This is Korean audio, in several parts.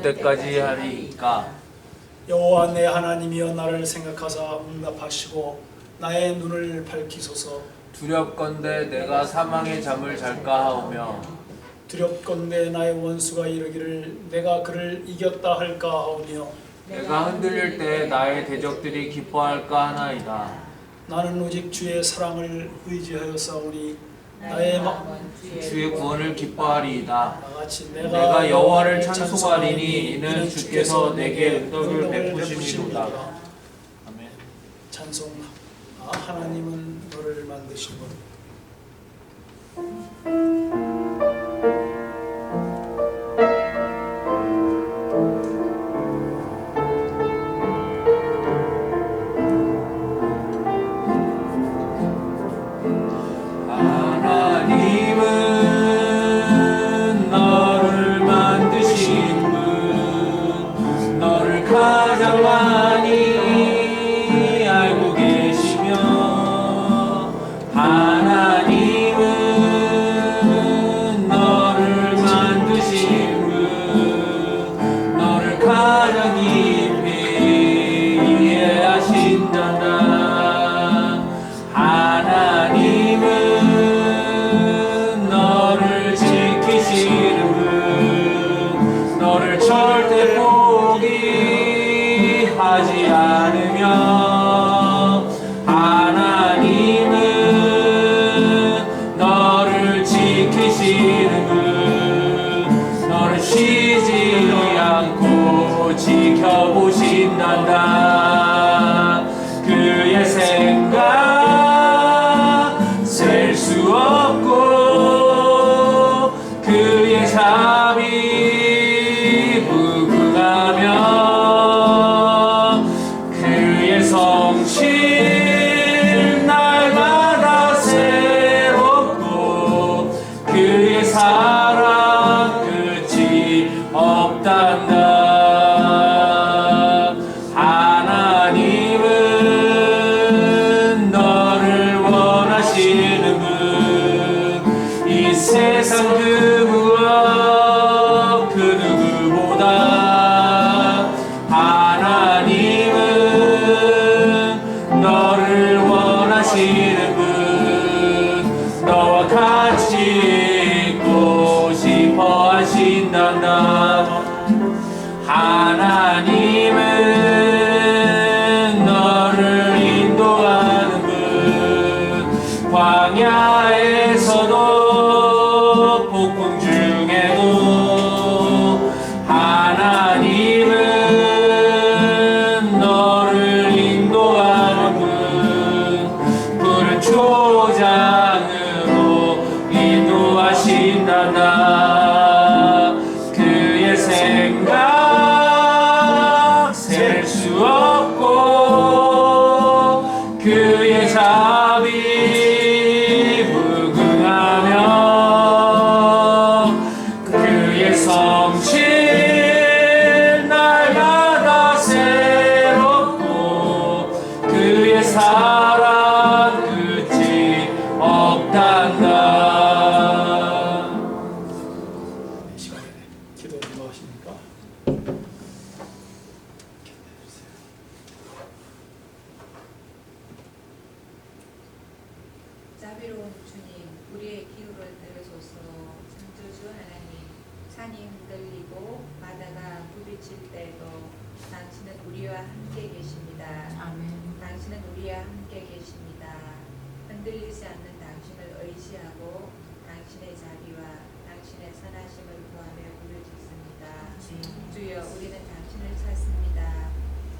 때까지 하리이까. 여호와 내 하나님이여 나를 생각하사 응답하시고 나의 눈을 밝히소서. 두렵건대 내가 사망의 잠을 잘까 하오며 두렵건대 나의 원수가 이르기를 내가 그를 이겼다 할까 하오며 내가 흔들릴 때 나의 대적들이 기뻐할까 하나이다. 나는 오직 주의 사랑을 의지하여 싸우니 나의 주의 구원을 기뻐하리이다. 나같이 내가 여호와를 찬송하리니 이는 주께서 내게 은덕을 베푸심이로다. 아멘. 찬송. 하나님은 너를 만드신 것. 하나님은 너를 만드신 분, 너를 가장 많이 알고 계시며, 하나님은 너를 만드신 분, 너를 가장 깊이 이해하신단다. 하나님은 너를 지키시는 분, 너를 절대 포기하지 않으며, 하나님은 너를 지키시는 분, 너를 쉬지 않고 지켜보신단다. 그의 생각 셀 수 없고 그의 자비 무궁하며 그의 성실 날마다 새롭고 그의 사랑 끝이 없단다. 하나님은 너를 원하시는 분, 이 세상 그 무엇 그 누구보다 하나님은 너를 원하시는 분, 너와 같이 있고 싶어 하신단다. 하나님은 너를 인도하는 분, 광야에서도 폭풍 중에도 하나님은 너를 인도하는 분, 푸른 초장으로 인도하신단다. 그의 생각 셀 수 없고 그의 자비 무궁하며 그의 성실 날마다 새롭고 그의 사랑 끝이 없단다. 이 시간에 기도 인도하십니까? 자비로운 주님, 우리의 기도를 들으소서. 창조주 하나님, 산이 흔들리고 바다가 부딪힐 때에도 당신은 우리와 함께 계십니다. 아멘. 당신은 우리와 함께 계십니다. 흔들리지 않는 당신을 의지하고 당신의 자비와 당신의 선하심을 구하며 부르짖습니다. 주여, 우리는 당신을 찾습니다.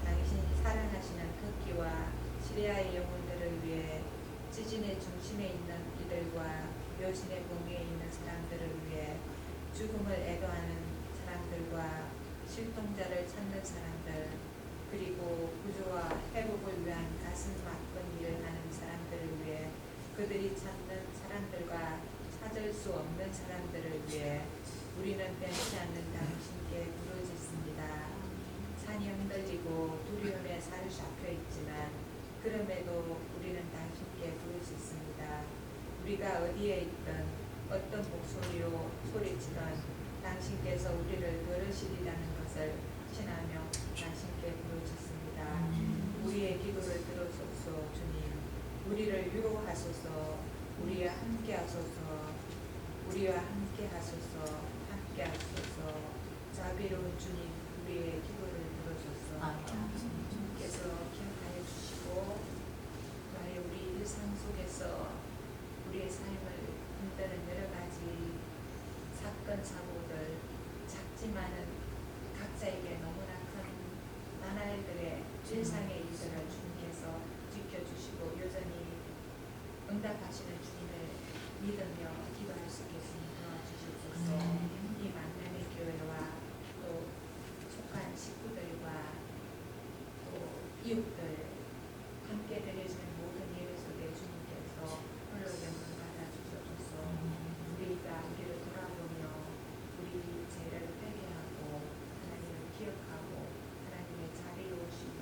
당신이 사랑하시는 토끼와 시리아의 영혼들을 위해 지진의 중심에 있는 이들과 묘진의 봉위에 있는 사람들을 위해 죽음을 애도하는 사람들과 실종자를 찾는 사람들, 그리고 구조와 회복을 위한 가슴 아픈 일을 하는 사람들을 위해 그들이 찾는 사람들과 찾을 수 없는 사람들을 위해 우리는 변치 않는 당신께 부르짖습니다. 산이 흔들리고 두려움에 사로잡혀 있지만 그럼에도 우리는 당신께 부르짖습니다. 우리가 어디에 있든 어떤 목소리로 소리치든 당신께서 우리를 들으시리라는 것을 우리를 위로하소서. 우리와 함께하소서. 우리와 함께하소서. 함께하소서. 자비로운 주님, 우리의 기도를 들어소서. 주님께서 기억하여 주시고 나의 우리 일상 속에서 우리의 삶을 흔드는 여러 가지 사건 사고들, 작지만은 각자에게 너무나 큰 나날들의 일상의 일들을 주님께서 지켜주시고 여전히 응답하시는 주님을 믿으며 기도할 수 있겠으니 도와주시옵소서. 이 만남의 교회와 또 속한 식구들과 또 이웃들 함께 드려지는 모든 예배 속에 주님께서 홀로 영광 받아주셔서 우리가 우리를 돌아보며 우리 죄를 회개하고 하나님을 기억하고 하나님의 자비로우심을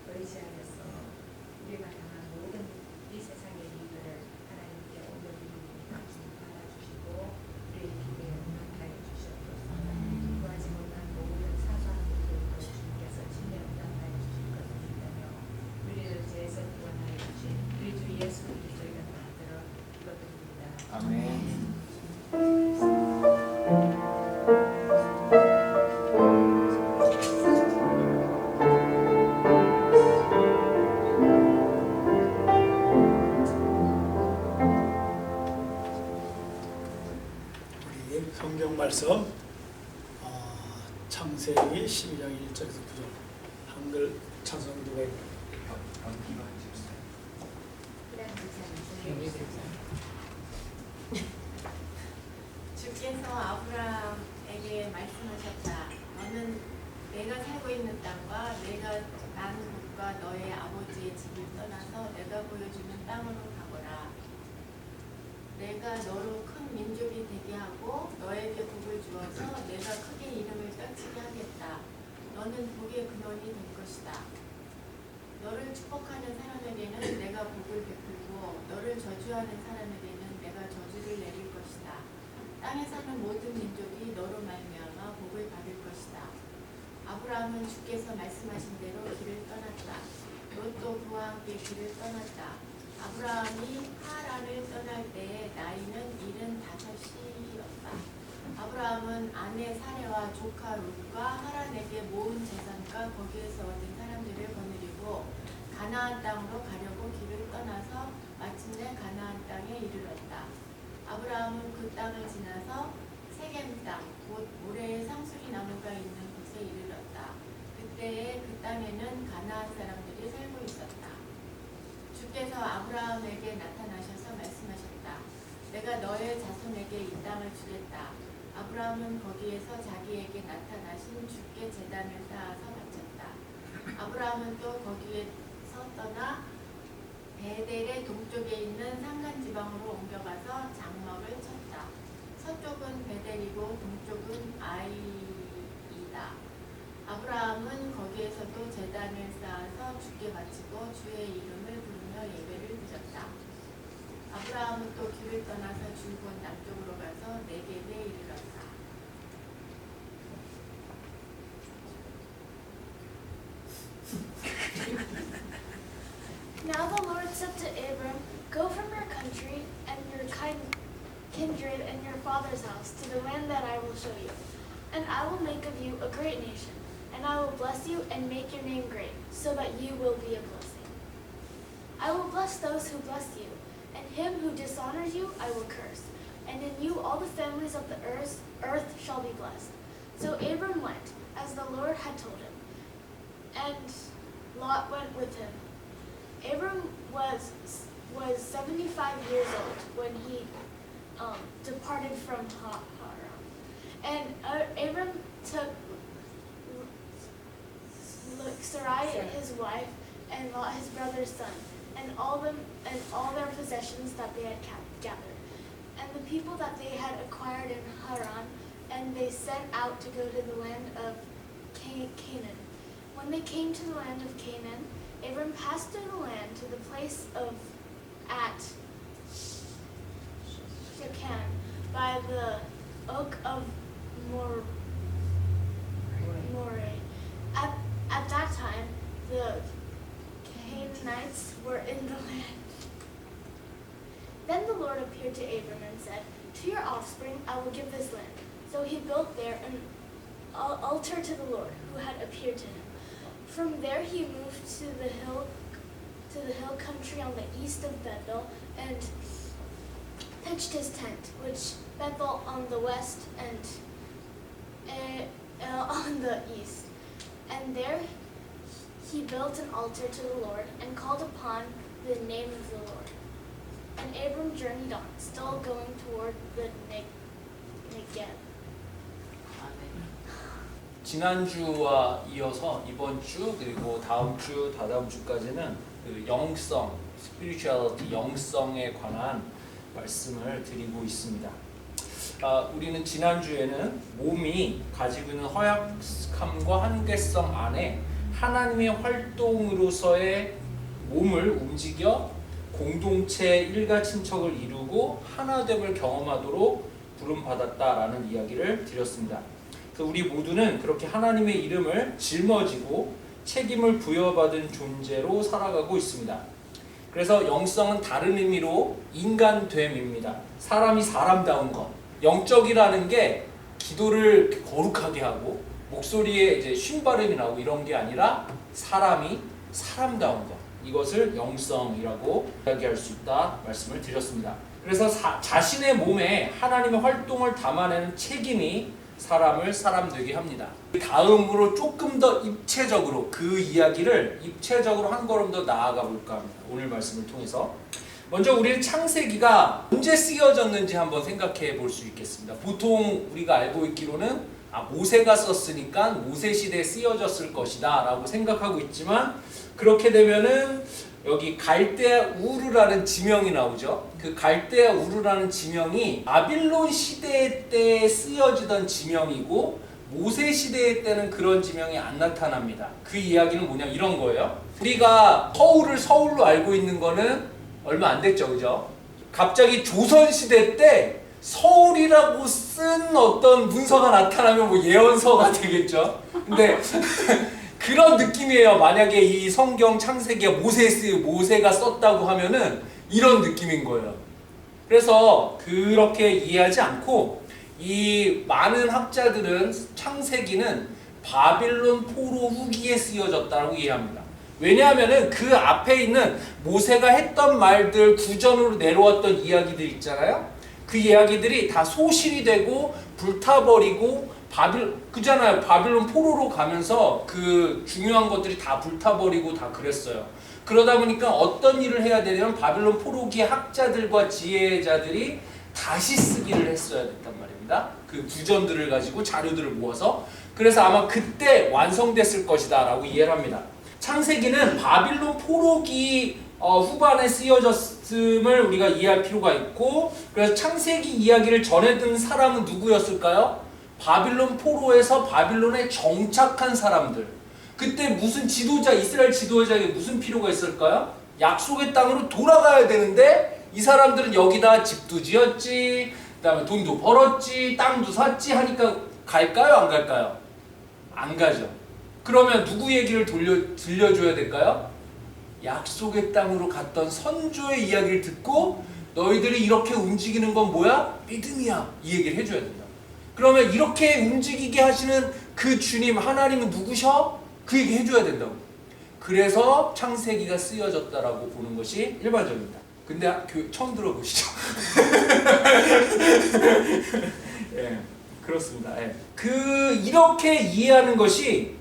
의지하여서 우리가 당한 모든 이 세상의 일들을 하나님께 올려드립니다. 주님 받아주시고 우리의 기도에 응답하여 주시옵소서. 구하지 못한 모든 사소한 일들도 주님께서 친히 응답하여 주실 것을 믿으며 우리를 죄에서 구원하여 주신 우리 주 예수 그리스도의 이름으로 만들어 기도드립니다. 아멘. 우리 성경 말씀 창세기 12장 1절에서 9절 한글 찬송 누가 읽어요? 주께서 아브라함에게 말씀하셨다. 너는 내가 살고 있는 땅과 내가 난 곳과 너의 아버지의 집을 떠나서 내가 보여주는 땅으로 가거라. 내가 너로 큰 민족이 되게 하고 너에게 복을 주어서 내가 크게 이름을 떨치게 하겠다. 너는 복의 근원이 될 것이다. 너를 축복하는 사람에게는 내가 복을 베풀고 너를 저주하는 사람에게는 내가 저주를 내릴 것이다. 땅에 사는 모든 민족이 너로 말미암아 복을 받을 것이다. 아브라함은 주께서 말씀하신 대로 길을 떠났다. 롯도 그와 함께 길을 떠났다. 아브라함이 하란을 떠날 때에 나이는 75이었다. 아브라함은 아내 사레와 조카 롯과 하란에게 모은 재산과 거기에서 얻은 사람들을 거느리고 가나안 땅으로 가려고 길을 떠나서 마침내 가나안 땅에 이르렀다. 아브라함은 그 땅을 지나서 세겜 땅, 곧 모래의 상수리 나무가 있는 곳에 이르렀다. 그때에 그 땅에는 가나안 사람들이 살고 있었다. 주께서 아브라함에게 나타나셔서 말씀하셨다. 내가 너의 자손에게 이 땅을 주겠다. 아브라함은 거기에서 자기에게 나타나신 주께 제단을 쌓아서 바쳤다. 아브라함은 또 거기에서 떠나 베델의 동쪽에 있는 산간 지방으로 옮겨가서 장막을 쳤다. 서쪽은 베델이고 동쪽은 아이이다. 아브라함은 거기에서도 제단을 쌓아서 주께 바치고 주의 이름을 부르며 예배를 드렸다. 아브라함은 또 길을 떠나서 줄곧 남쪽으로 가서 네겝에 이르렀다. Now the Lord said to Abram, "Go from your country and your kindred and your father's house to the land that I will show you. And I will make of you a great nation, and I will bless you and make your name great, so that you will be a blessing. I will bless those who bless you, and him who dishonors you I will curse. And in you all the families of the earth shall be blessed." So Abram went, as the Lord had told him, and Lot went with him. Abram was 75 years old when he departed from Haran. And Abram took Sarai his wife and Lot his brother's son and all their possessions that they had gathered and the people that they had acquired in Haran, and they set out to go to the land of Canaan. When they came to the land of Canaan, Abram passed through the land to the place at Shechem by the oak of Moreh. At that time, the Canaanites were in the land. to Abram and said, "To your offspring I will give this land." So he built there an altar to the Lord, who had appeared to him. From there he moved to the hill country on the east of Bethel, and pitched his tent, which Bethel on the west and on the east. And there he built an altar to the Lord and called upon the name of the Lord. And Abram journeyed on, still going toward the Negev. 지난주와 이어서 이번 주 그리고 다음 주, 다다음 주까지는 그 영성, spirituality, 영성에 관한 말씀을 드리고 있습니다. 우리는 지난주에는 몸이 가지고 있는 허약함과 한계성 안에 하나님의 활동으로서의 몸을 움직여 공동체 일가 친척을 이루고 하나됨을 경험하도록 부름받았다라는 이야기를 드렸습니다. 그래서 우리 모두는 그렇게 하나님의 이름을 짊어지고 책임을 부여받은 존재로 살아가고 있습니다. 그래서 영성은 다른 의미로 인간됨입니다. 사람이 사람다운 것. 영적이라는 게 기도를 거룩하게 하고 목소리에 이제 쉰 발음이 나오고 이런 게 아니라 사람이 사람다운 것. 이것을 영성이라고 이야기할 수 있다 말씀을 드렸습니다. 그래서 자신의 몸에 하나님의 활동을 담아내는 책임이 사람을 사람 되게 합니다. 다음으로 조금 더 입체적으로 그 이야기를 입체적으로 한 걸음 더 나아가 볼까 합니다. 오늘 말씀을 통해서 먼저 우리는 창세기가 언제 쓰여졌는지 한번 생각해 볼 수 있겠습니다. 보통 우리가 알고 있기로는 모세가 썼으니까 모세 시대에 쓰여졌을 것이다 라고 생각하고 있지만 그렇게 되면은 여기 갈대아 우르라는 지명이 나오죠. 그 갈대아 우르라는 지명이 바빌론 시대 때 쓰여지던 지명이고 모세 시대 때는 그런 지명이 안 나타납니다. 그 이야기는 뭐냐 이런 거예요. 우리가 서울을 서울로 알고 있는 거는 얼마 안 됐죠, 그죠? 갑자기 조선 시대 때 서울이라고 쓴 어떤 문서가 나타나면 뭐 예언서가 되겠죠. 근데 그런 느낌이에요. 만약에 이 성경 창세기가 모세가 썼다고 하면은 이런 느낌인 거예요. 그래서 그렇게 이해하지 않고 이 많은 학자들은 창세기는 바빌론 포로 후기에 쓰여졌다고 이해합니다. 왜냐하면은 그 앞에 있는 모세가 했던 말들 구전으로 내려왔던 이야기들 있잖아요. 그 이야기들이 다 소실이 되고 불타버리고 그잖아요. 바빌론 포로로 가면서 그 중요한 것들이 다 불타버리고 다 그랬어요. 그러다 보니까 어떤 일을 해야 되냐면 바빌론 포로기의 학자들과 지혜자들이 다시 쓰기를 했어야 됐단 말입니다. 그 구전들을 가지고 자료들을 모아서. 그래서 아마 그때 완성됐을 것이다 라고 이해를 합니다. 창세기는 바빌론 포로기 후반에 쓰여졌음을 우리가 이해할 필요가 있고, 그래서 창세기 이야기를 전해든 사람은 누구였을까요? 바빌론 포로에서 바빌론에 정착한 사람들. 그때 무슨 지도자, 이스라엘 지도자에게 무슨 필요가 있을까요? 약속의 땅으로 돌아가야 되는데 이 사람들은 여기다 집도 지었지, 그다음에 돈도 벌었지, 땅도 샀지 하니까 갈까요? 안 갈까요? 안 가죠. 그러면 누구 얘기를 들려줘야 될까요? 약속의 땅으로 갔던 선조의 이야기를 듣고 너희들이 이렇게 움직이는 건 뭐야? 믿음이야. 이 얘기를 해줘야 된다. 그러면 이렇게 움직이게 하시는 그 주님 하나님은 누구셔? 그 얘기 해줘야 된다고. 그래서 창세기가 쓰여졌다라고 보는 것이 일반적입니다. 근데 처음 들어보시죠? 예, 그렇습니다. 예. 이렇게 이해하는 것이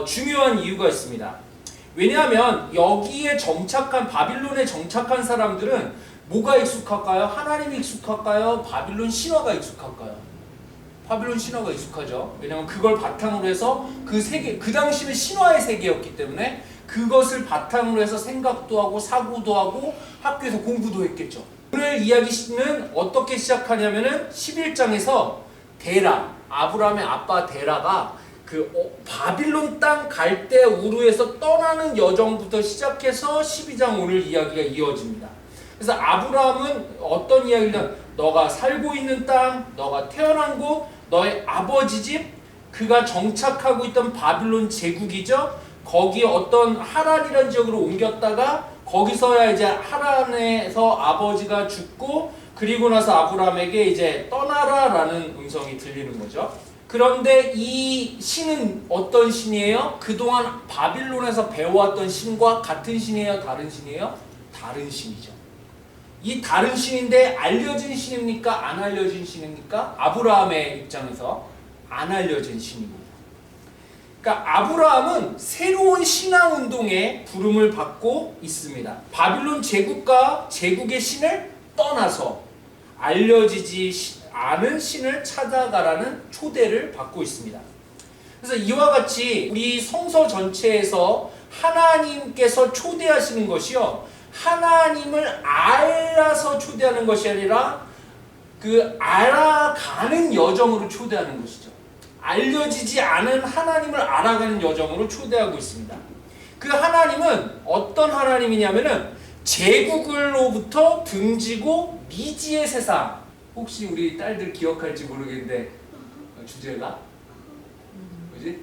중요한 이유가 있습니다. 왜냐하면 여기에 정착한 바빌론에 정착한 사람들은 뭐가 익숙할까요? 하나님이 익숙할까요? 바빌론 신화가 익숙할까요? 바빌론 신화가 익숙하죠. 왜냐하면 그걸 바탕으로 해서 그 세계, 그 당시는 신화의 세계였기 때문에 그것을 바탕으로 해서 생각도 하고 사고도 하고 학교에서 공부도 했겠죠. 오늘 이야기는 어떻게 시작하냐면은 11장에서 데라, 아브라함의 아빠 데라가 바빌론 땅 갈대아 우르에서 떠나는 여정부터 시작해서 12장 오늘 이야기가 이어집니다. 그래서 아브라함은 어떤 이야기냐면 너가 살고 있는 땅, 너가 태어난 곳, 너의 아버지 집, 그가 정착하고 있던 바빌론 제국이죠. 거기에 어떤 하란이라는 지역으로 옮겼다가 거기서야 이제 하란에서 아버지가 죽고 그리고 나서 아브라함에게 이제 떠나라라는 음성이 들리는 거죠. 그런데 이 신은 어떤 신이에요? 그동안 바빌론에서 배워왔던 신과 같은 신이에요? 다른 신이에요? 다른 신이죠. 이 다른 신인데 알려진 신입니까? 안 알려진 신입니까? 아브라함의 입장에서 안 알려진 신입니다. 그러니까 아브라함은 새로운 신앙운동에 부름을 받고 있습니다. 바빌론 제국과 제국의 신을 떠나서 알려지지 않은 신을 찾아가라는 초대를 받고 있습니다. 그래서 이와 같이 우리 성서 전체에서 하나님께서 초대하시는 것이요, 하나님을 알아서 초대하는 것이 아니라 그 알아가는 여정으로 초대하는 것이죠. 알려지지 않은 하나님을 알아가는 여정으로 초대하고 있습니다. 그 하나님은 어떤 하나님이냐면은 제국으로부터 등지고 미지의 세상. 혹시 우리 딸들 기억할지 모르겠는데 주제가 뭐지?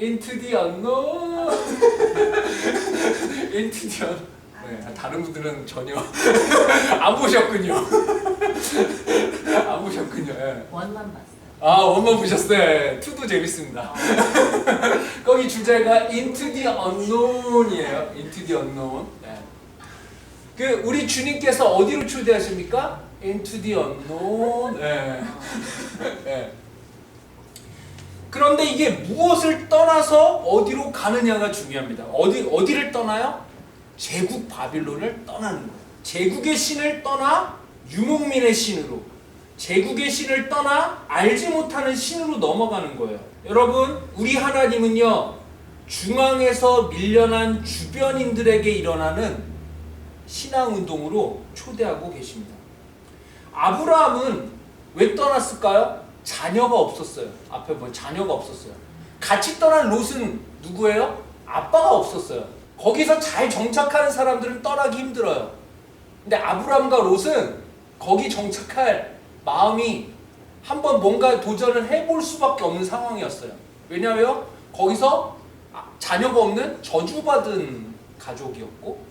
Into the unknown. Into the unknown. 네, 다른 분들은 전혀 안 보셨군요. 안 보셨군요. 네. 원만 봤어요. 아, 원만 보셨어요. 투도 재밌습니다. 거기 주제가 Into the unknown이에요. Into the unknown. 네. 그 우리 주님께서 어디로 초대하십니까? Into the unknown. 네. 네. 그런데 이게 무엇을 떠나서 어디로 가느냐가 중요합니다. 어디를 떠나요? 제국 바빌론을 떠나는 거예요. 제국의 신을 떠나 유목민의 신으로, 제국의 신을 떠나 알지 못하는 신으로 넘어가는 거예요. 여러분, 우리 하나님은요, 중앙에서 밀려난 주변인들에게 일어나는 신앙운동으로 초대하고 계십니다. 아브라함은 왜 떠났을까요? 자녀가 없었어요. 앞에 보면 자녀가 없었어요. 같이 떠난 롯은 누구예요? 아빠가 없었어요. 거기서 잘 정착하는 사람들은 떠나기 힘들어요. 근데 아브라함과 롯은 거기 정착할 마음이 한번 뭔가 도전을 해볼 수밖에 없는 상황이었어요. 왜냐하면 거기서 자녀가 없는 저주받은 가족이었고,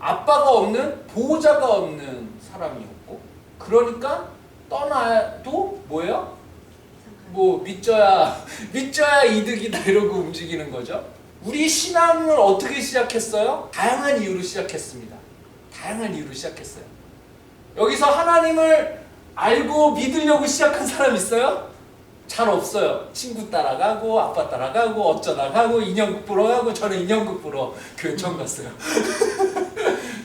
아빠가 없는 보호자가 없는 사람이었고, 그러니까 떠나도 뭐예요? 뭐 믿져야 이득이다 이러고 움직이는 거죠. 우리 신앙을 어떻게 시작했어요? 다양한 이유로 시작했습니다. 다양한 이유로 시작했어요. 여기서 하나님을 알고 믿으려고 시작한 사람 있어요? 잘 없어요. 친구 따라가고 아빠 따라가고 어쩌다 가고 인형극 보러 가고. 저는 인형극 보러 교회 처음 갔어요.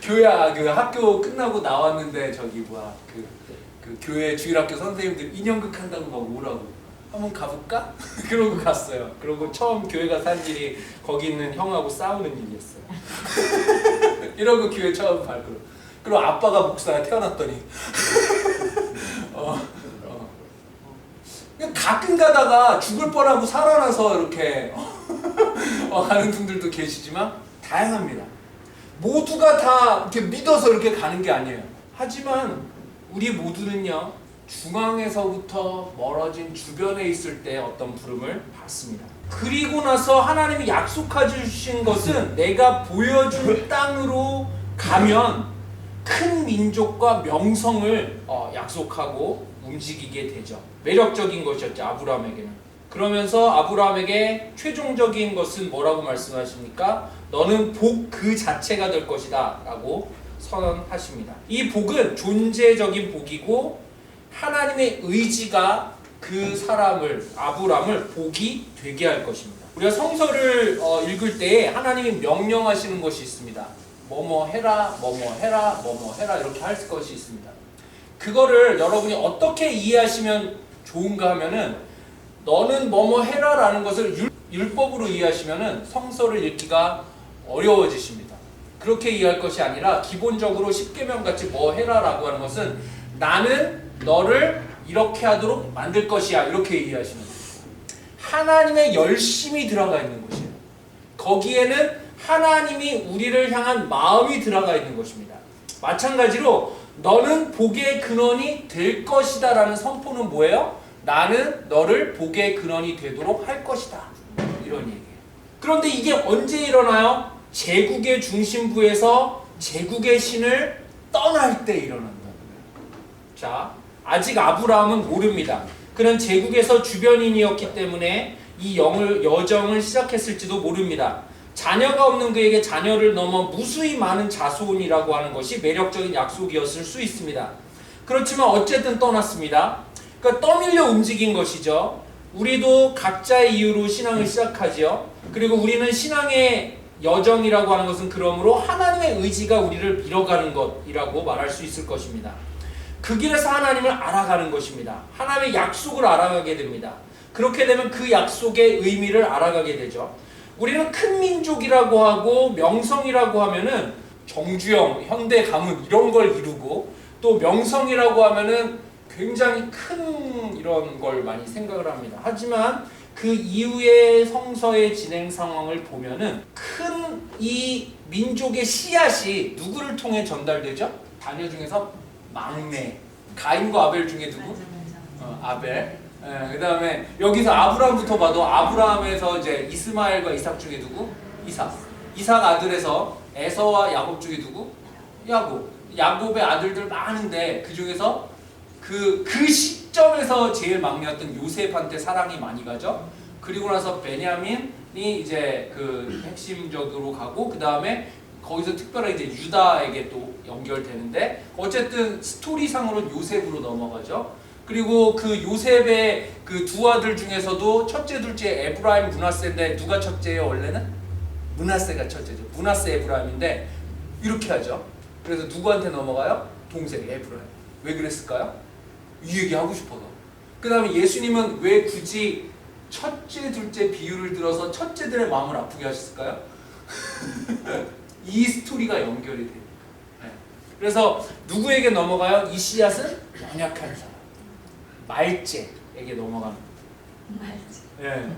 교회 그 학교 끝나고 나왔는데 저기 뭐야 그 교회 주일학교 선생님들 인형극 한다고 막 오라고. 한번 가볼까? 그러고 갔어요. 그러고 처음 교회 가서 한 일이 거기 있는 형하고 싸우는 일이었어요. 이러고 교회 처음 발걸음. 그리고 아빠가 목사가 태어났더니 가끔 가다가 죽을 뻔하고 살아나서 이렇게 가는 분들도 계시지만 다양합니다. 모두가 다 이렇게 믿어서 이렇게 가는 게 아니에요. 하지만 우리 모두는요, 중앙에서부터 멀어진 주변에 있을 때 어떤 부름을 받습니다. 그리고 나서 하나님이 약속해 주신 것은 내가 보여준 땅으로 가면 큰 민족과 명성을 약속하고 움직이게 되죠. 매력적인 것이었죠, 아브라함에게는. 그러면서 아브라함에게 최종적인 것은 뭐라고 말씀하십니까? 너는 복 그 자체가 될 것이다 라고 선언하십니다. 이 복은 존재적인 복이고 하나님의 의지가 그 사람을, 아브라함을 복이 되게 할 것입니다. 우리가 성서를 읽을 때 하나님이 명령하시는 것이 있습니다. 뭐뭐 해라, 뭐뭐 해라, 뭐뭐 해라 이렇게 할 것이 있습니다. 그거를 여러분이 어떻게 이해하시면 좋은가 하면은, 너는 뭐뭐 해라 라는 것을 율법으로 이해하시면은 성서를 읽기가 어려워지십니다. 그렇게 이해할 것이 아니라 기본적으로 십계명 같이 뭐 해라 라고 하는 것은 나는 너를 이렇게 하도록 만들 것이야, 이렇게 이해하시면 돼요. 하나님의 열심이 들어가 있는 것이에요. 거기에는 하나님이 우리를 향한 마음이 들어가 있는 것입니다. 마찬가지로 너는 복의 근원이 될 것이다 라는 선포는 뭐예요? 나는 너를 복의 근원이 되도록 할 것이다, 이런 얘기예요. 그런데 이게 언제 일어나요? 제국의 중심부에서 제국의 신을 떠날 때 일어난다는 거예요. 자, 아직 아브라함은 모릅니다. 그는 제국에서 주변인이었기 때문에 이 여정을 시작했을지도 모릅니다. 자녀가 없는 그에게 자녀를 넘어 무수히 많은 자손이라고 하는 것이 매력적인 약속이었을 수 있습니다. 그렇지만 어쨌든 떠났습니다. 그러니까 떠밀려 움직인 것이죠. 우리도 각자의 이유로 신앙을 시작하지요. 그리고 우리는 신앙의 여정이라고 하는 것은 그러므로 하나님의 의지가 우리를 밀어가는 것이라고 말할 수 있을 것입니다. 그 길에서 하나님을 알아가는 것입니다. 하나님의 약속을 알아가게 됩니다. 그렇게 되면 그 약속의 의미를 알아가게 되죠. 우리는 큰 민족이라고 하고 명성이라고 하면은 정주영, 현대 가문 이런 걸 이루고, 또 명성이라고 하면은 굉장히 큰 이런 걸 많이 생각을 합니다. 하지만 그 이후의 성서의 진행 상황을 보면은 큰 이 민족의 씨앗이 누구를 통해 전달되죠? 자녀 중에서 막내, 가인과 아벨 중에 누구? 아벨. 그 다음에 여기서 아브라함부터 봐도 아브라함에서 이제 이스마엘과 이삭 중에 누구? 이삭 아들에서 에서와 야곱 중에 누구? 야곱의 아들들 많은데 그 중에서 그 시점에서 제일 막내였던 요셉한테 사랑이 많이 가죠. 그리고 나서 베냐민이 이제 그 핵심적으로 가고, 그 다음에 거기서 특별하게 이제 유다에게 또 연결되는데, 어쨌든 스토리상으로는 요셉으로 넘어가죠. 그리고 그 요셉의 그 두 아들 중에서도 첫째, 둘째 에브라임, 므낫세인데 누가 첫째예요? 원래는 므낫세가 첫째죠. 므낫세 에브라임인데 이렇게 하죠. 그래서 누구한테 넘어가요? 동생 에브라임. 왜 그랬을까요? 이 얘기 하고 싶어서. 그 다음에 예수님은 왜 굳이 첫째, 둘째 비유를 들어서 첫째들의 마음을 아프게 하셨을까요? 이 스토리가 연결이 됩니다. 네. 그래서 누구에게 넘어가요? 이 씨앗은 연약한 사람, 말제에게 넘어갑니다. 네.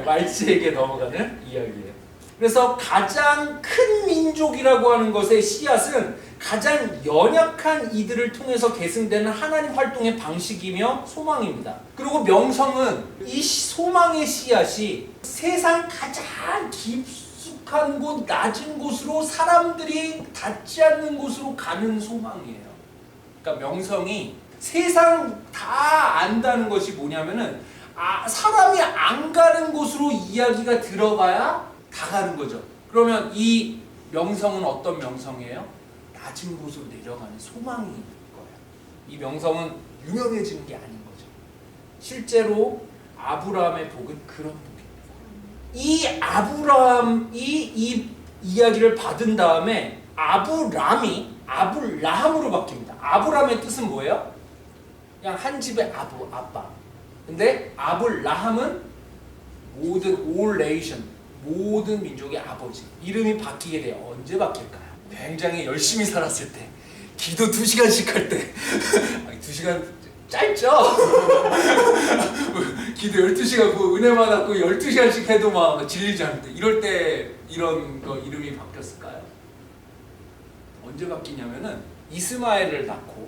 말제에게 넘어가는 이야기예요. 그래서 가장 큰 민족이라고 하는 것의 씨앗은 가장 연약한 이들을 통해서 계승되는 하나님 활동의 방식이며 소망입니다. 그리고 명성은 이 소망의 씨앗이 세상 가장 깊숙한 곳, 낮은 곳으로, 사람들이 닿지 않는 곳으로 가는 소망이에요. 그러니까 명성이 세상 다 안다는 것이 뭐냐면은 사람이 안 가는 곳으로 이야기가 들어가야 다 가는 거죠. 그러면 이 명성은 어떤 명성이에요? 낮은 곳으로 내려가는 소망인 거예요. 이 명성은 유명해지는 게 아닌 거죠. 실제로 아브라함의 복은 그런 복입니다. 이 아브라함이 이 이야기를 받은 다음에 아브람이 아불라함으로 바뀝니다. 아브람의 뜻은 뭐예요? 그냥 한 집의 아빠. 근데 아불라함은 all nation, 모든 민족의 아버지. 이름이 바뀌게 돼요. 언제 바뀔까요? 굉장히 열심히 살았을 때, 기도 2시간씩 할 때. 2시간 짧죠? 기도 12시간, 은혜 받았고 12시간씩 해도 막 질리지 않을 때, 이럴 때 이런 거 이름이 바뀌었을까요? 언제 바뀌냐면은 이스마엘을 낳고,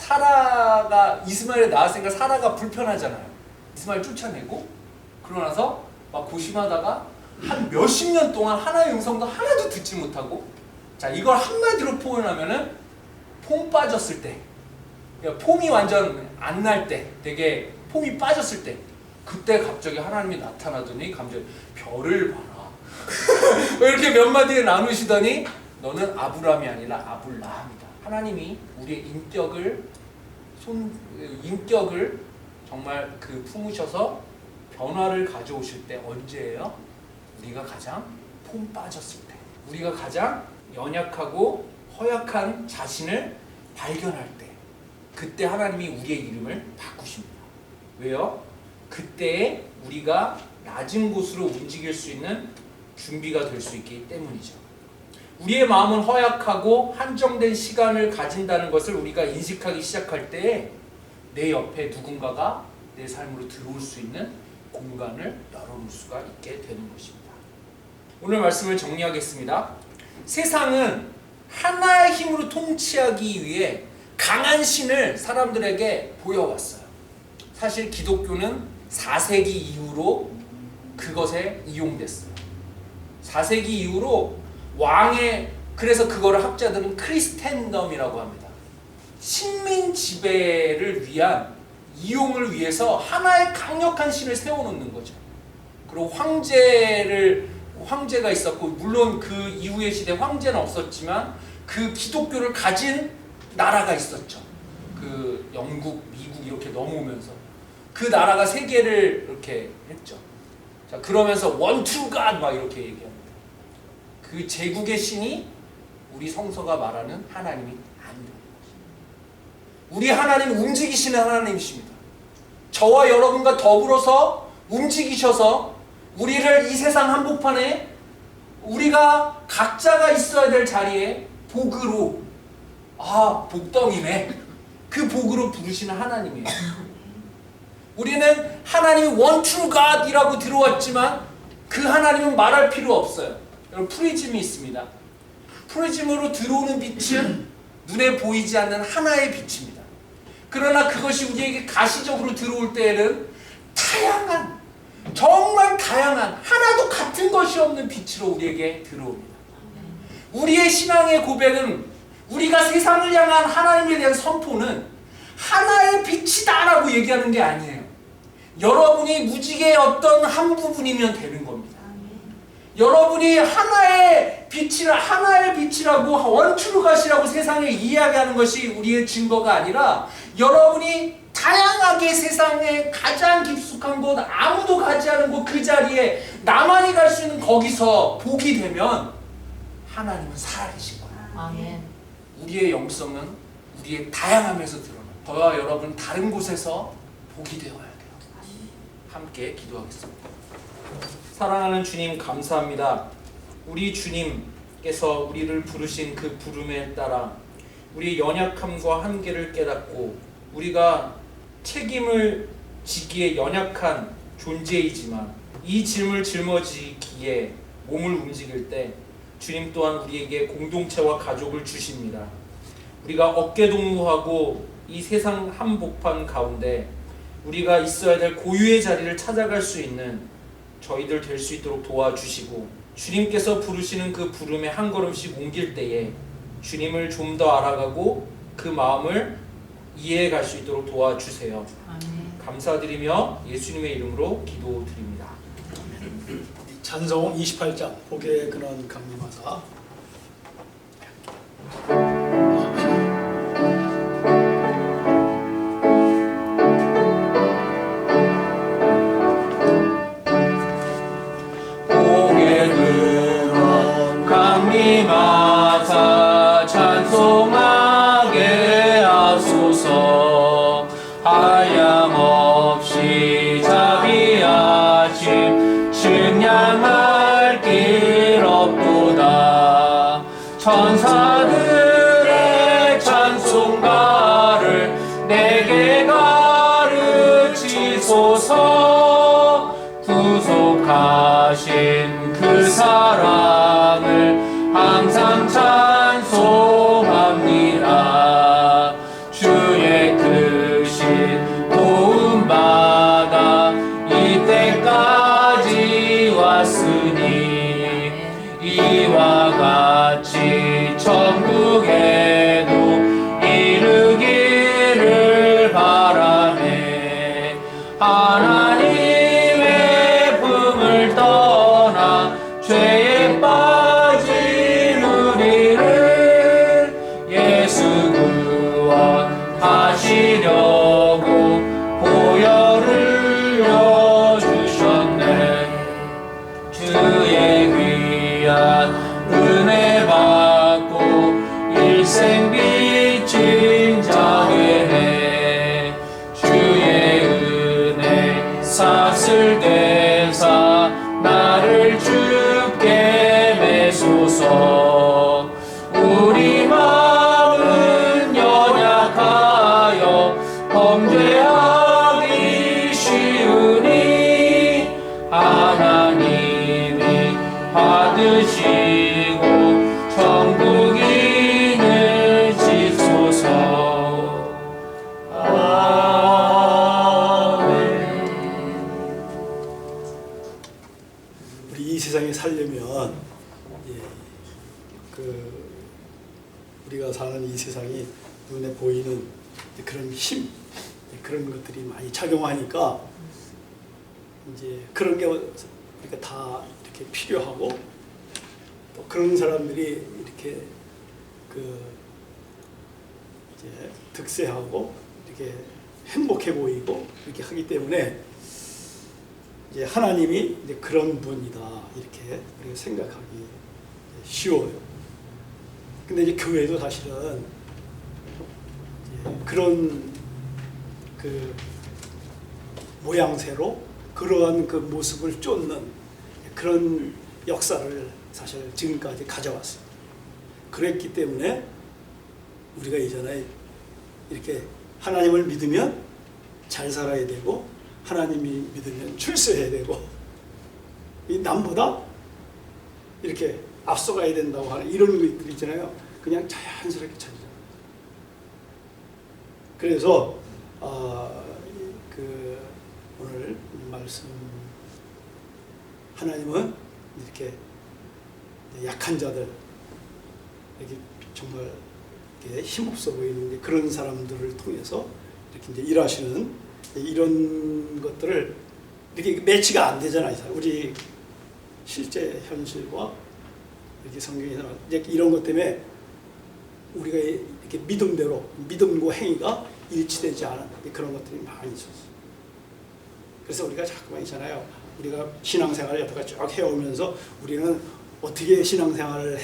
이스마엘을 낳았으니까 사라가 불편하잖아요. 이스마엘 쫓아내고, 그러고 나서 막 고심하다가 한 몇십 년 동안 하나의 음성도 하나도 듣지 못하고, 자, 이걸 한마디로 표현하면은 폼 빠졌을 때, 그러니까 폼이 완전 안 날 때, 되게 폼이 빠졌을 때, 그때 갑자기 하나님이 나타나더니 감정이 별을 봐라. 이렇게 몇 마디에 나누시더니 너는 아브람이 아니라 아불라함이다. 하나님이 우리의 인격을 정말 그 품으셔서 변화를 가져오실 때 언제예요? 우리가 가장 폼 빠졌을 때, 우리가 가장 연약하고 허약한 자신을 발견할 때, 그때 하나님이 우리의 이름을 바꾸십니다. 왜요? 그때에 우리가 낮은 곳으로 움직일 수 있는 준비가 될 수 있기 때문이죠. 우리의 마음은 허약하고 한정된 시간을 가진다는 것을 우리가 인식하기 시작할 때에 내 옆에 누군가가 내 삶으로 들어올 수 있는 공간을 열어놓을 수가 있게 되는 것입니다. 오늘 말씀을 정리하겠습니다. 세상은 하나의 힘으로 통치하기 위해 강한 신을 사람들에게 보여왔어요. 사실 기독교는 4세기 이후로 그것에 이용됐어요. 4세기 이후로 그래서 그거를 학자들은 크리스텐덤이라고 합니다. 식민 지배를 위한 이용을 위해서 하나의 강력한 신을 세워놓는 거죠. 그리고 황제가 있었고, 물론 그 이후의 시대 황제는 없었지만 그 기독교를 가진 나라가 있었죠. 그 영국, 미국 이렇게 넘어오면서 그 나라가 세계를 이렇게 했죠. 자, 그러면서 원 트루 갓 막 이렇게 얘기합니다. 그 제국의 신이 우리 성서가 말하는 하나님이 아니라, 우리 하나님은 움직이시는 하나님이십니다. 저와 여러분과 더불어서 움직이셔서 우리를 이 세상 한복판에 우리가 각자가 있어야 될 자리에 복으로, 복덩이네, 그 복으로 부르시는 하나님이에요. 우리는 하나님이 원 트루 갓이라고 들어왔지만 그 하나님은 말할 필요 없어요. 여러분, 프리즘이 있습니다. 프리즘으로 들어오는 빛은 눈에 보이지 않는 하나의 빛입니다. 그러나 그것이 우리에게 가시적으로 들어올 때에는 다양한, 정말 다양한, 하나도 같은 것이 없는 빛으로 우리에게 들어옵니다. 우리의 신앙의 고백은, 우리가 세상을 향한 하나님에 대한 선포는 하나의 빛이다라고 얘기하는 게 아니에요. 여러분이 무지개의 어떤 한 부분이면 되는 겁니다. 여러분이 하나의 빛이라고 원트루갓이라고 세상에 이야기하는 것이 우리의 증거가 아니라, 여러분이 다양하게 세상에 가장 깊숙한 곳, 아무도 가지 않은 곳, 그 자리에 나만이 갈 수 있는 거기서 복이 되면 하나님은 살아계신 거예요. 아멘. 우리의 영성은 우리의 다양함에서 드러나요. 저와 여러분 다른 곳에서 복이 되어야 돼요. 함께 기도하겠습니다. 사랑하는 주님, 감사합니다. 우리 주님께서 우리를 부르신 그 부름에 따라 우리의 연약함과 한계를 깨닫고, 우리가 책임을 지기에 연약한 존재이지만 이 짐을 짊어지기에 몸을 움직일 때 주님 또한 우리에게 공동체와 가족을 주십니다. 우리가 어깨동무하고 이 세상 한복판 가운데 우리가 있어야 될 고유의 자리를 찾아갈 수 있는 저희들 될 수 있도록 도와주시고, 주님께서 부르시는 그 부름에 한 걸음씩 옮길 때에 주님을 좀 더 알아가고 그 마음을 이해해 갈 수 있도록 도와주세요. 아멘. 감사드리며 예수님의 이름으로 기도드립니다. 찬송 28장 복의 근원 강림하사. 복의 근원 강림하사 찬송하게 하소서. 한량없이 자비하심 측량할 길 없도다. 천사들의 찬송가를 내게 가르치소서. 구속하신 그 사랑을 항상 찬송합니다. 주의 크신 도움받아 이때까지 왔으니 이와 같이 천국에도 이르기를 바라네. 하나님의 품을 떠나 죄에 빠진 우리를 예수 구원하시려고 보혈을 흘려주셨네. 주의 귀한 은혜 받고 일생 빚진 자회해 주의 은혜 샀을 대사 나를 주께 매소서. 우리 마음은 연약하여 범죄하기 쉬우니 하나님이 받으시고 천국인을 지소서. 아멘. 우리 이 세상에 살려면 우리가 사는 이 세상이 눈에 보이는 그런 힘, 그런 것들이 많이 작용하니까 이제 그런 게 우리가 다 이렇게 필요하고, 또 그런 사람들이 이렇게 그 이제 득세하고 이렇게 행복해 보이고 이렇게 하기 때문에 이제 하나님이 이제 그런 분이다 이렇게 우리가 생각하기 쉬워요. 근데 이제 교회도 사실은 이제 그런 그 모양새로 그러한 그 모습을 쫓는 그런 역사를 사실 지금까지 가져왔어요. 그랬기 때문에 우리가 이전에 이렇게 하나님을 믿으면 잘 살아야 되고, 하나님이 믿으면 출세해야 되고, 이 남보다 이렇게 앞서가야 된다고 하는 이런 것들 있잖아요. 그냥 자연스럽게 찾아요. 그래서 그 오늘 말씀, 하나님은 이렇게 약한 자들, 이렇게 정말 이렇게 힘없어 보이는 그런 사람들을 통해서 이렇게 이제 일하시는 이런 것들을 이렇게 매치가 안 되잖아요. 우리 실제 현실과 이렇게 성경에서 이제 이런 것 때문에 우리가 이렇게 믿음대로, 믿음과 행위가 일치되지 않은 그런 것들이 많이 있었어요. 그래서 우리가 자꾸만 있잖아요. 우리가 신앙생활을 여태까지 쭉 해오면서 우리는 어떻게 신앙생활을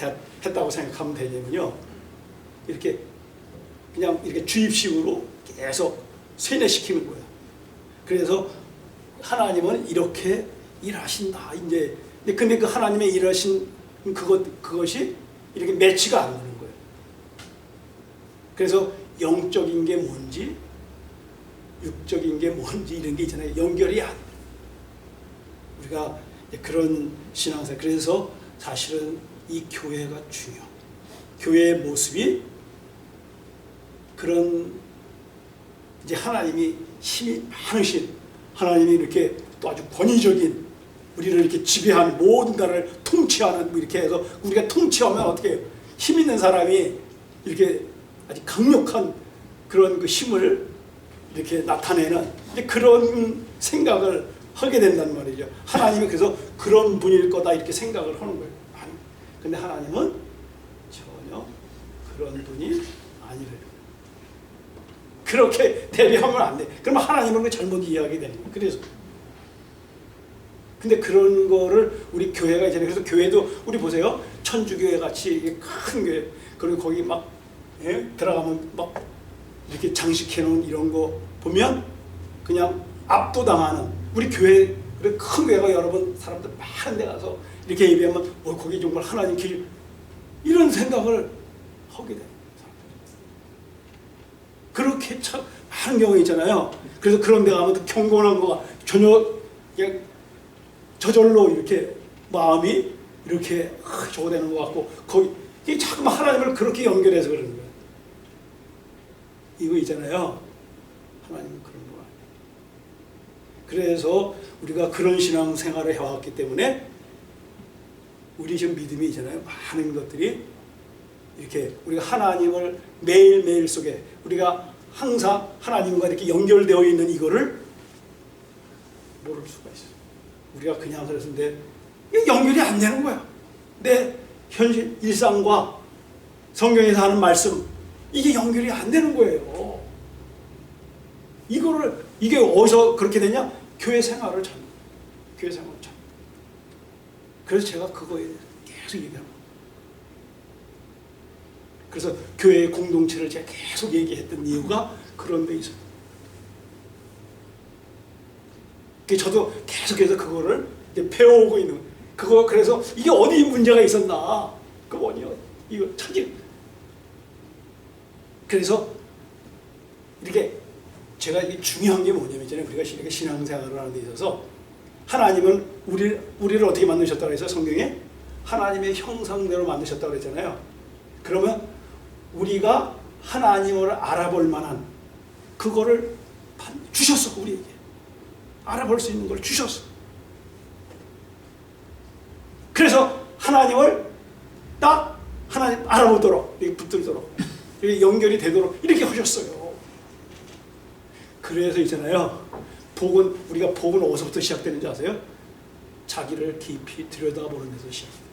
했다고 생각하면 되냐면요, 이렇게 그냥 이렇게 주입식으로 계속 세뇌시키는 거예요. 그래서 하나님은 이렇게 일하신다. 이제 근데 그 하나님의 일하신 그것이 이렇게 매치가 안 되는 거예요. 그래서 영적인 게 뭔지, 육적인 게 뭔지 이런 게 있잖아요. 연결이 안 돼요. 우리가 그런 신앙생활, 그래서 사실은 이 교회가 중요해요. 교회의 모습이 그런 이제 하나님이 힘이 많으신, 하나님이 이렇게 또 아주 권위적인, 우리를 이렇게 지배하는, 모든 나라를 통치하는, 이렇게 해서 우리가 통치하면 어떻게 해요? 힘 있는 사람이 이렇게 아주 강력한 그런 그 힘을 이렇게 나타내는 그런 생각을 하게 된단 말이죠. 하나님이 그래서 그런 분일 거다 이렇게 생각을 하는 거예요. 근데 하나님은 전혀 그런 분이 아니래요. 그렇게 대비하면 안 돼. 그러면 하나님은 잘못 이해하게 되는 거예요. 그래서 근데 그런 거를 우리 교회가 이제, 그래서 교회도 우리 보세요. 천주교회 같이 큰 교회, 그리고 거기 막 들어가면 막 이렇게 장식해 놓은 이런 거 보면 그냥 압도당하는, 우리 교회, 큰 교회가 여러분 사람들 많은 데 가서 이렇게 예배하면 거기 정말 하나님 길, 이런 생각을 하게 돼요. 그렇게 참 많은 경우가 있잖아요. 그래서 그런 데 가면 경건한 거가 전혀 그냥 저절로 이렇게 마음이 이렇게 저거되는 것 같고, 거기 자꾸만 하나님을 그렇게 연결해서 그러는 거예요. 이거 있잖아요. 하나님은 그런 거 아니에요. 그래서 우리가 그런 신앙생활을 해왔기 때문에 우리 지금 믿음이 있잖아요. 많은 것들이 이렇게 우리가 하나님을 매일매일 속에 우리가 항상 하나님과 이렇게 연결되어 있는 이거를 모를 수가 있어요. 우리가 그냥 그랬는데 연결이 안 되는 거야. 내 현실 일상과 성경에서 하는 말씀, 이게 연결이 안 되는 거예요. 이게 어디서 그렇게 되냐? 교회 생활을 참. 그래서 제가 그거에 대해서 계속 얘기하는 거예요. 그래서 교회의 공동체를 제가 계속 얘기했던 이유가 그런 데 있어요. 저도 계속해서 그거를 이제 배워오고 있는 거예요. 그래서 이게 어디 문제가 있었나? 그 원인이 이거 찾기. 그래서 이렇게 제가 이게 중요한 게 뭐냐면, 우리가 이렇게 신앙생활을 하는 데 있어서 하나님은 우리를 어떻게 만드셨다고 해서 성경에 하나님의 형상대로 만드셨다고 그랬잖아요. 그러면 우리가 하나님을 알아볼 만한 그거를 주셨어. 우리에게 알아볼 수 있는 걸 주셨어. 그래서 하나님을 딱 하나님 알아보도록, 붙들도록 이렇게 연결이 되도록 이렇게 하셨어요. 그래서 있잖아요. 우리가 복은 어디서부터 시작되는지 아세요? 자기를 깊이 들여다보는 데서 시작돼요.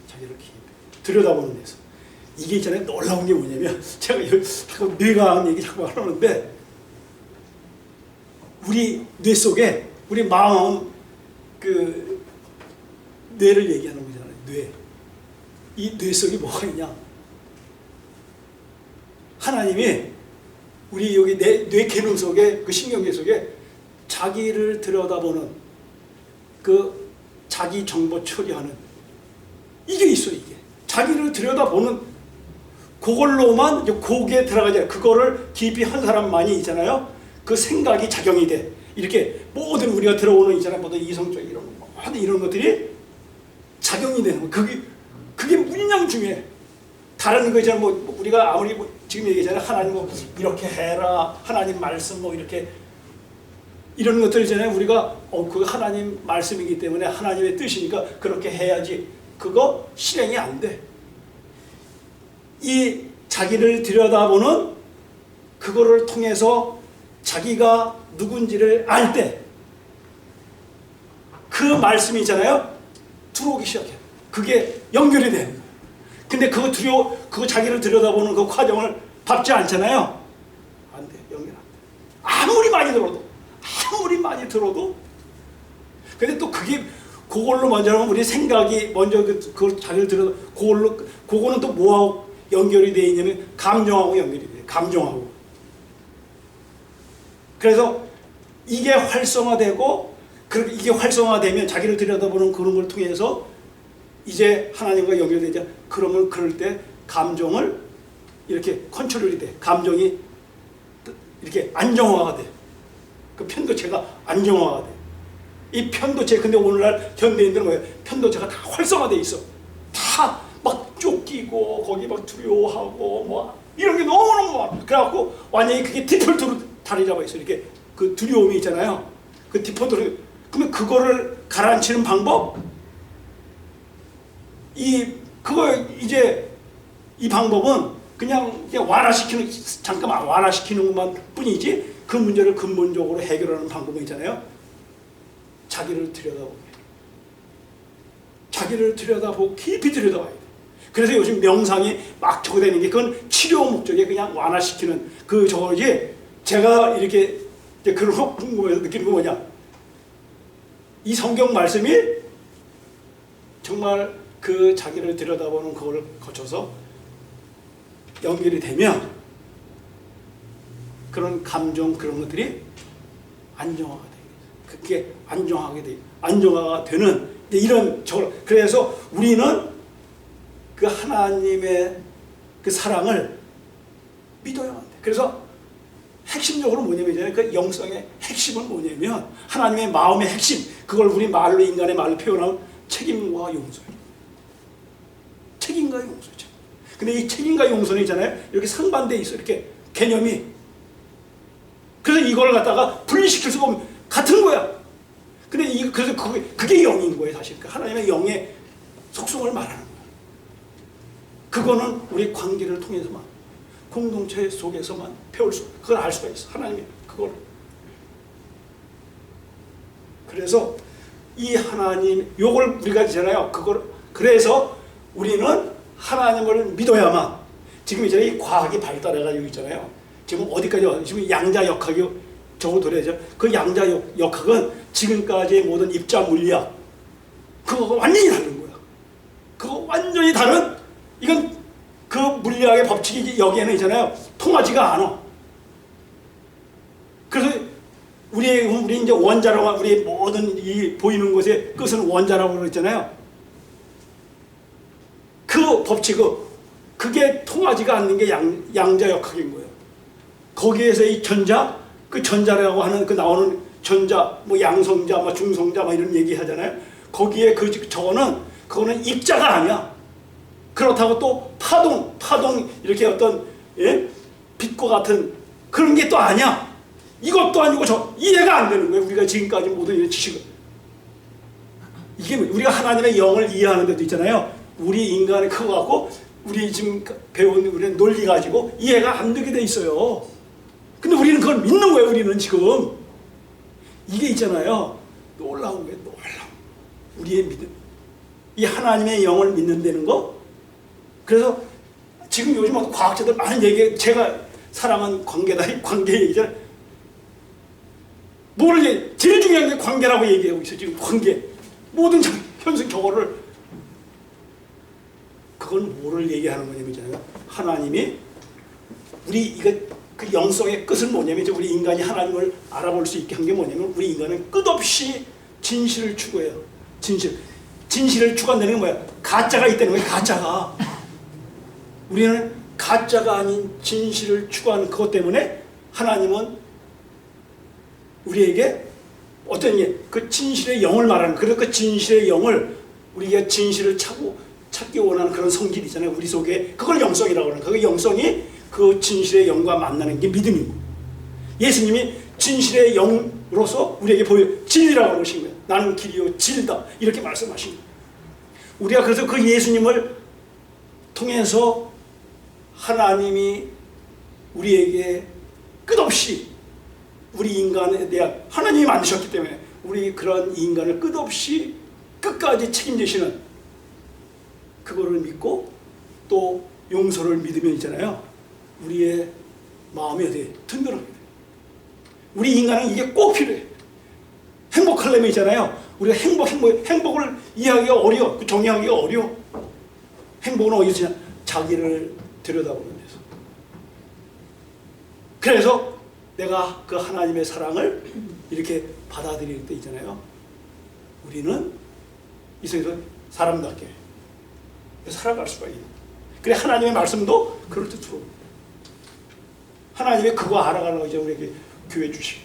자기를 깊이 들여다보는 데서. 이게 있잖아요. 놀라운 게 뭐냐면 제가 자꾸 뇌과학 얘기 자꾸 하는데 우리 뇌 속에 우리 마음 그 뇌를 얘기하는 거잖아요. 뇌. 이 뇌 속에 뭐가 있냐? 하나님이 우리 여기 뇌 계능 속에 그 신경계 속에 자기를 들여다보는 그 자기 정보 처리하는 이게 있어요. 이게 자기를 들여다보는 그걸로만 거기에 들어가잖아요. 그거를 깊이 한 사람만이 있잖아요. 그 생각이 작용이 돼. 이렇게 모든 우리가 들어오는 있잖아요. 모든 이성적 이런 거, 모든 이런 것들이 작용이 되는 거. 그게 무냥 중요해. 다른 거 있잖아요. 뭐 우리가 아무리 지금 얘기했잖아요. 하나님 뭐 이렇게 해라. 하나님 말씀 뭐 이렇게 이런 것들 있잖아요. 우리가 그 하나님 말씀이기 때문에 하나님의 뜻이니까 그렇게 해야지. 그거 실행이 안 돼. 이 자기를 들여다보는 그거를 통해서 자기가 누군지를 알 때 그 말씀이 있잖아요. 들어오기 시작해요. 그게 연결이 돼요. 근데 그거 자기를 들여다보는 그 과정을 밟지 않잖아요. 안 돼. 연결 안 돼. 아무리 많이 들어도 근데 또 그걸로 먼저 하면 우리 생각이 먼저 그걸 자기를 들여다 그거는 또 뭐하고 연결이 되어 있냐면 감정하고 연결이 돼요. 감정하고. 그래서 이게 활성화되고 이게 활성화되면 자기를 들여다보는 그런 걸 통해서 이제 하나님과 연결되자. 그러면 그럴 때 감정을 이렇게 컨트롤이 돼. 감정이 이렇게 안정화가 돼. 그 편도체가 안정화가 돼. 이 편도체 근데 오늘날 현대인들은 뭐예요? 편도체가 다 활성화돼 있어. 다 막 쫓기고 거기 막 두려워하고 뭐 이런 게 너무너무 많아. 그래갖고 완전히 그게 디폴트로 자리 잡아 있어. 이렇게 그 두려움이 있잖아요. 그 디폴트로. 그러면 그거를 가라앉히는 방법? 이 방법은 그냥 잠깐만 완화시키는 것만 뿐이지 그 문제를 근본적으로 해결하는 방법이 있잖아요. 자기를 들여다보고 깊이 들여다봐야 돼. 그래서 요즘 명상이 막 적용되는 게 그건 치료 목적에 그냥 완화시키는 저거지. 제가 이렇게 그런 거 궁금해서 느끼는 거 뭐냐? 이 성경 말씀이 정말 그 자기를 들여다보는 그걸 거쳐서 연결이 되면 그런 감정 그런 것들이 안정화가 돼요. 그게 안정화가 되는 이런 그래서 우리는 그 하나님의 그 사랑을 믿어야만 돼. 그래서 핵심적으로 뭐냐면 그 영성의 핵심은 뭐냐면 하나님의 마음의 핵심 그걸 우리 말로 인간의 말로 표현하면 책임과 용서예요. 책임과 용서죠. 근데 이 책임과 용서는 있잖아요. 이렇게 상반되어 있어. 이렇게 개념이. 그래서 이걸 갖다가 분리시킬 수가 없는 같은 거야. 근데 그래서 그게 영인 거예요, 사실. 하나님의 영의 속성을 말하는 거야. 그거는 우리 관계를 통해서만, 공동체 속에서만 그걸 알 수가 있어. 하나님이 그걸. 그래서 이 하나님, 요걸 우리가 있잖아요. 그래서 우리는 하나님을 믿어야만, 지금 이제 이 과학이 발달해가지고 있잖아요. 지금 어디까지 지금 양자역학이 저거 도래하죠. 그 양자역학은 지금까지의 모든 입자 물리학 그거 완전히 다른 거야. 그거 완전히 다른 이건 그 물리학의 법칙이 여기에는 있잖아요. 통하지가 않아. 그래서 우리 이제 원자라고 우리 모든 이 보이는 것의 끝은 원자라고 그랬잖아요. 그 법칙은 그게 통하지가 않는 게 양자역학인 거예요. 거기에서 이 그 전자라고 하는 그 나오는 전자, 뭐 양성자, 뭐 중성자, 뭐 이런 얘기 하잖아요. 거기에 그거는 입자가 아니야. 그렇다고 또 파동 이렇게 어떤 빛과 같은 그런 게 또 아니야. 이것도 아니고 이해가 안 되는 거예요. 우리가 지금까지 모든 이런 지식을. 이게 우리가 하나님의 영을 이해하는 데도 있잖아요. 우리 인간의 그거 갖고 우리 지금 배운 우리는 논리 가지고 이해가 안 되게 돼 있어요. 근데 우리는 그걸 믿는 거예요. 우리는 지금 이게 있잖아요. 놀라운 거예요. 놀라운 우리의 믿음, 이 하나님의 영을 믿는다는 거. 그래서 지금 요즘 과학자들 많은 얘기, 제가 사랑하는 관계다, 이 관계 얘기잖아요. 뭐를 제일 중요한 게 관계라고 얘기하고 있어요. 지금 관계, 모든 현생 경험을. 그건 뭐를 얘기하는 거냐면 하나님이 우리 이거 그 영성의 끝은 뭐냐면 우리 인간이 하나님을 알아볼 수 있게 한 게 뭐냐면 우리 인간은 끝없이 진실을 추구해요. 진실을 추구한다는 게 뭐야? 가짜가 있다는 거예요. 가짜가. 우리는 가짜가 아닌 진실을 추구하는 그것 때문에 하나님은 우리에게 어떤 그 진실의 영을 말하는, 그래서 그 진실의 영을 우리가 진실을 찾기 원하는 그런 성질이 있잖아요. 우리 속에 그걸 영성이라고 하는 거예요. 그 영성이 그 진실의 영과 만나는 게 믿음이고, 예수님이 진실의 영으로서 우리에게 보여 진리라고 그러신 거예요. 나는 길이요 진리다 이렇게 말씀하신 거예요. 우리가 그래서 그 예수님을 통해서 하나님이 우리에게 끝없이 우리 인간에 대한, 하나님이 만드셨기 때문에 우리 그런 인간을 끝없이 끝까지 책임지시는 그거를 믿고 또 용서를 믿으면 있잖아요. 우리의 마음이 어디 든든하게 돼요. 우리 인간은 이게 꼭 필요해. 행복하려면 있잖아요. 우리가 행복을 이해하기가 어려워. 정의하기가 어려워. 행복은 어디서 냐 자기를 들여다보는 데서. 그래서 내가 그 하나님의 사랑을 이렇게 받아들일 때 있잖아요. 우리는 이 세상에서 사람답게 살아갈 수가 있는. 그래 하나님의 말씀도 그럴 때 들어. 하나님의 그거 알아가려고 이제 우리에게 교회 주시고.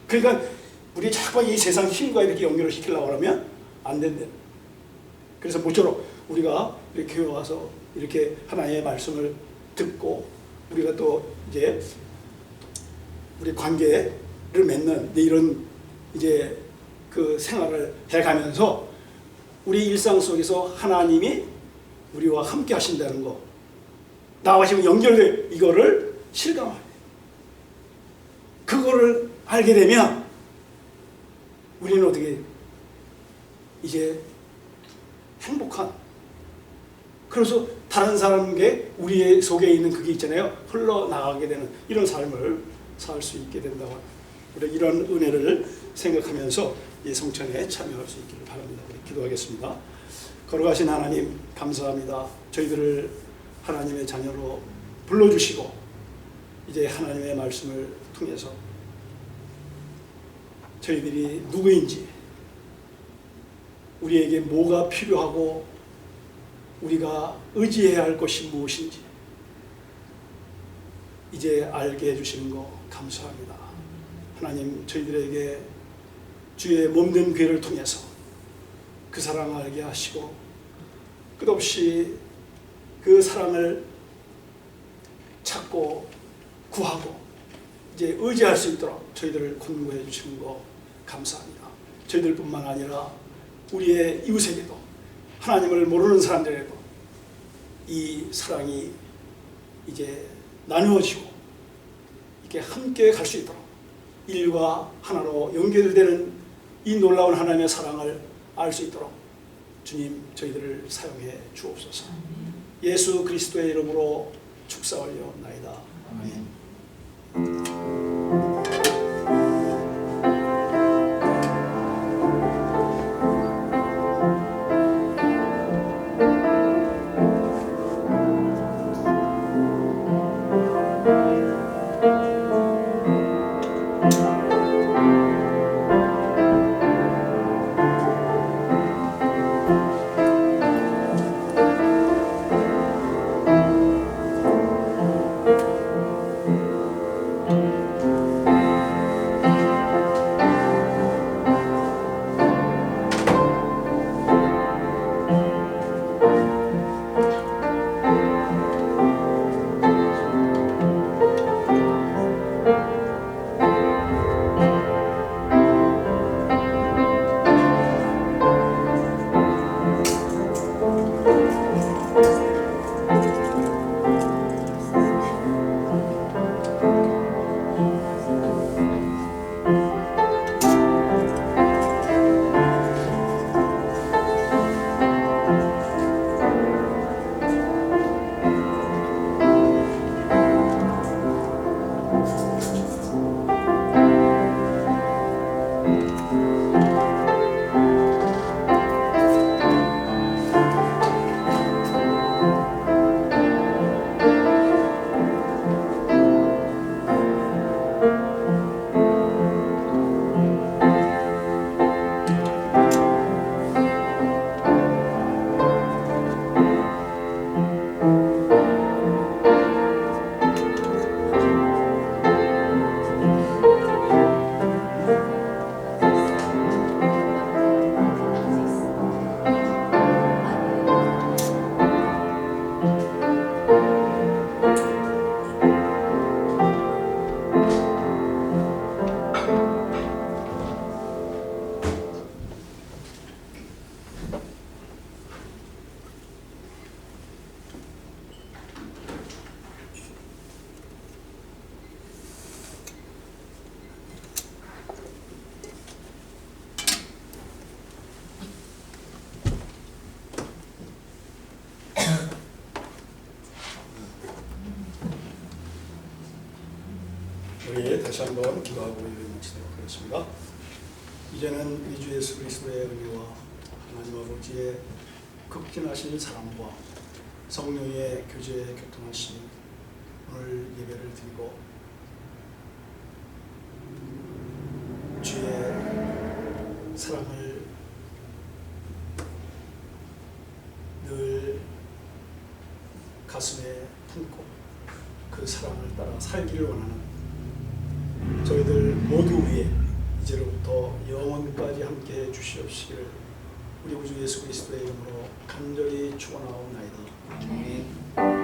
그러니까 우리 자꾸 이 세상 힘과 이렇게 연결을 시키려고 하면 안 된대. 그래서 모쪼록 우리가 이렇게 교회 와서 이렇게 하나님의 말씀을 듣고 우리가 또 이제 우리 관계를 맺는 이런 이제 그 생활을 해가면서 우리 일상 속에서 하나님이 우리와 함께 하신다는 거, 나와 지금 연결돼 이거를 실감하게 돼. 그거를 알게 되면 우리는 어떻게 이제 행복한, 그래서 다른 사람에게 우리 속에 있는 그게 있잖아요. 흘러나가게 되는 이런 삶을 살 수 있게 된다고. 우리 이런 은혜를 생각하면서 이 성찬에 참여할 수 있기를 바랍니다. 기도하겠습니다. 거룩하신 하나님 감사합니다. 저희들을 하나님의 자녀로 불러주시고 이제 하나님의 말씀을 통해서 저희들이 누구인지, 우리에게 뭐가 필요하고 우리가 의지해야 할 것이 무엇인지 이제 알게 해주시는 거 감사합니다. 하나님, 저희들에게 주의 몸된 괴를 통해서 그 사랑을 알게 하시고 끝없이 그 사랑을 찾고 구하고 이제 의지할 수 있도록 저희들을 권고해 주시는 거 감사합니다. 저희들뿐만 아니라 우리의 이웃에게도, 하나님을 모르는 사람들에게도 이 사랑이 이제 나누어지고 이렇게 함께 갈 수 있도록 일과 하나로 연결되는 이 놀라운 하나님의 사랑을 알 수 있도록 주님 저희들을 사용해 주옵소서. 예수 그리스도의 이름으로 축사올려옵나이다. 아멘. 다시 한번 기도하고 예배 마치도록 하겠습니다. 이제는 우리 주 예수 그리스도의 은혜와 하나님 아버지의 극진하신 사랑과 성령의 교제에 교통하신 오늘 예배를 드리고 주의 사랑을 늘 가슴에 품고 그 사랑을 따라 살기를 원하는 저희들 모두 위에 이제로부터 영원까지 함께해 주시옵시기를 우리 구주 예수 그리스도의 이름으로 간절히 축원하옵나이다. 아멘.